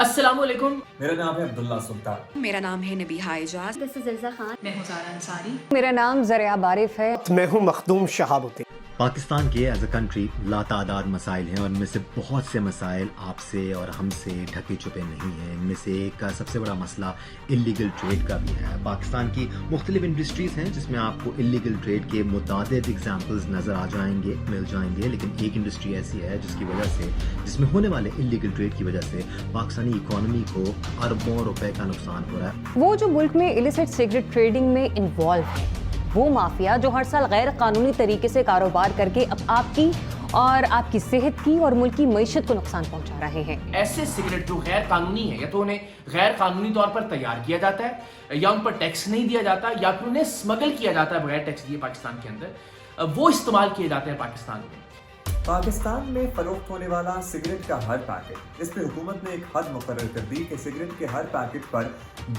अस्सलामुअलैकुम। मेरा नाम है अब्दुल्ला सुल्तान। मेरा नाम है नबीहा एजाज। This is Ilza Khan. मैं हूँ ज़ारा अंसारी। मेरा नाम ज़रिया बारिफ है। मैं हूँ मखदूम शहाबुद्दीन। पाकिस्तान के एज अ कंट्री लातादाद मसाइल हैं और इनमें से बहुत से मसाइल आपसे और हमसे ढके छुपे नहीं हैं। इनमें से एक सबसे बड़ा मसला इलीगल ट्रेड का भी है। पाकिस्तान की मुख्तलिफ इंडस्ट्रीज़ हैं जिसमें आपको इलीगल ट्रेड के मुतादिद एग्जाम्पल्स नज़र आ जाएंगे, मिल जाएंगे, लेकिन एक इंडस्ट्री ऐसी है जिसमें होने वाले इलीगल ट्रेड की वजह से पाकिस्तानी इकॉनमी को अरबों रुपए का नुकसान हो रहा है। वो जो मुल्क में इलिसिट सिगरेट ट्रेडिंग में इन्वॉल्व है, वो माफिया जो हर साल गैर कानूनी तरीके से कारोबार करके अब आपकी और आपकी सेहत की और मुल्क की मईशत को नुकसान पहुंचा रहे हैं। ऐसे सिगरेट जो गैर कानूनी है, या तो उन्हें गैर कानूनी तौर पर तैयार किया जाता है, या उन पर टैक्स नहीं दिया जाता, या फिर उन्हें स्मगल किया जाता है बगैर टैक्स दिए पाकिस्तान के अंदर, वो इस्तेमाल किए जाते हैं पाकिस्तान में। पाकिस्तान में फरोख्त होने वाला सिगरेट का हर पैकेट, इस पे हुकूमत ने एक हद मुकर्रर कर दी कि सिगरेट के हर पैकेट पर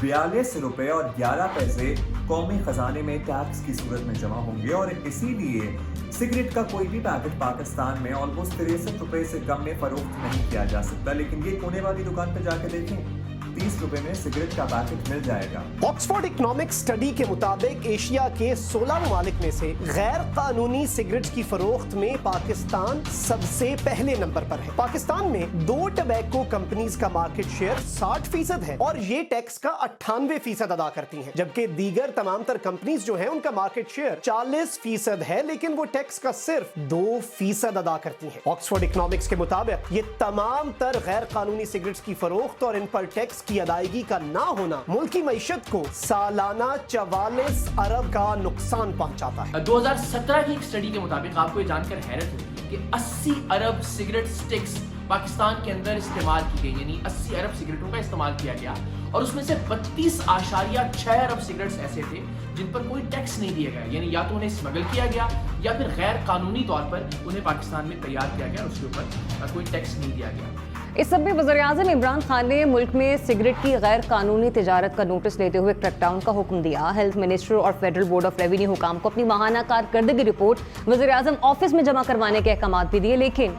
42 रुपए और 11 पैसे कौमी खजाने में टैक्स की सूरत में जमा होंगे, और इसीलिए सिगरेट का कोई भी पैकेट पाकिस्तान में ऑलमोस्ट 63 रुपए से कम में फरोख्त नहीं किया जा सकता। लेकिन ये कोने वाली दुकान पे जाके देखें, 30 रुपए में सिगरेट का पैकेट मिल जाएगा। ऑक्सफोर्ड इकोनॉमिक स्टडी के मुताबिक एशिया के 16 ममालिक में से गैर कानूनी सिगरेट की फरोख्त में पाकिस्तान सबसे पहले नंबर पर है। पाकिस्तान में 2 टबैको कंपनीज का मार्केट शेयर 60% है और ये टैक्स का 98% अदा करती हैं, जबकि दीगर तमाम तर कंपनीज जो हैं उनका मार्केट शेयर 40% है, लेकिन वो टैक्स का सिर्फ 2% अदा करती हैं। ऑक्सफोर्ड इकोनॉमिक्स के मुताबिक ये तमाम तर गैर कानूनी सिगरेट्स की फरोख्त और इन पर टैक्स की अदायगी का ना होना मुल्क की मईशत को सालाना 44 अरब का नुकसान पहुंचाता है। 2017 की एक स्टडी के मुताबिक आपको ये जानकर हैरत होगी कि 80 अरब सिगरेट स्टिक्स पाकिस्तान के अंदर इस्तेमाल की गई, यानी 80 अरब सिगरेटों का इस्तेमाल किया गया, और उसमें से 32.6 अरब सिगरेट्स ऐसे थे जिन पर कोई टैक्स नहीं दिया गया, यानी या तो उन्हें स्मगल किया गया या फिर गैर कानूनी तौर पर उन्हें पाकिस्तान में तैयार किया गया और उसके ऊपर कोई टैक्स नहीं दिया गया। इस सब में वज़ीर-ए-आज़म इमरान खान ने मुल्क में सिगरेट की गैर कानूनी तिजारत का नोटिस लेते हुए क्रैकडाउन का हुक्म दिया। हेल्थ मिनिस्टर और फेडरल बोर्ड ऑफ रेवेन्यू हुकाम को अपनी माहाना कारकर्दगी रिपोर्ट वज़ीर-ए-आज़म ऑफिस में जमा करवाने के अहकाम भी दिए, लेकिन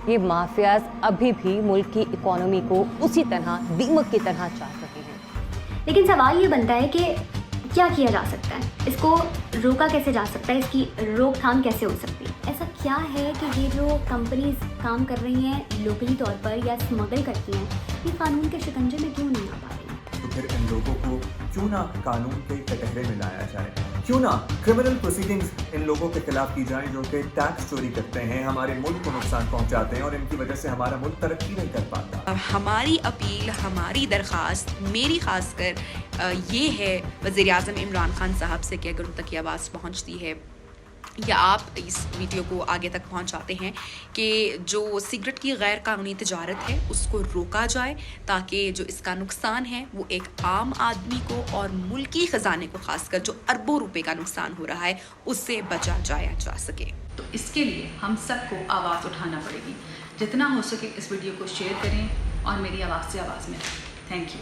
ये माफियाज अभी भी मुल्क की इकोनॉमी को उसी तरह दीमक की तरह चाट रहे हैं। लेकिन सवाल ये बनता है कि क्या किया जा सकता है, इसको रोका कैसे जा सकता है, इसकी रोकथाम कैसे हो सकती है। ऐसा क्या है कि ये जो कंपनीज काम कर रही हैं लोकली तौर पर या स्मगल करती हैं, ये कानून के शिकंजे में क्यों नहीं आ पा रही? तो फिर इन लोगों को क्यों ना कानून के कटहरे में लाया जाए, क्यों ना क्रिमिनल प्रोसीडिंग्स इन लोगों के खिलाफ की जाए जो कि टैक्स चोरी करते हैं, हमारे मुल्क को नुकसान पहुंचाते हैं और इनकी वजह से हमारा मुल्क तरक्की नहीं कर पाता। हमारी अपील, हमारी दरख्वास्त, मेरी खासकर ये है वज़ीर-ए-आज़म इमरान खान साहब से कि अगर उन तक ये आवाज़ पहुंचती है या आप इस वीडियो को आगे तक पहुंचाते हैं कि जो सिगरेट की गैर कानूनी तिजारत है उसको रोका जाए, ताकि जो इसका नुकसान है वो एक आम आदमी को और मुल्की ख़जाने को खासकर जो अरबों रुपए का नुकसान हो रहा है उससे बचा जाया जा सके। तो इसके लिए हम सबको आवाज़ उठाना पड़ेगी। जितना हो सके इस वीडियो को शेयर करें और मेरी आवाज़ से आवाज़ में। Thank you.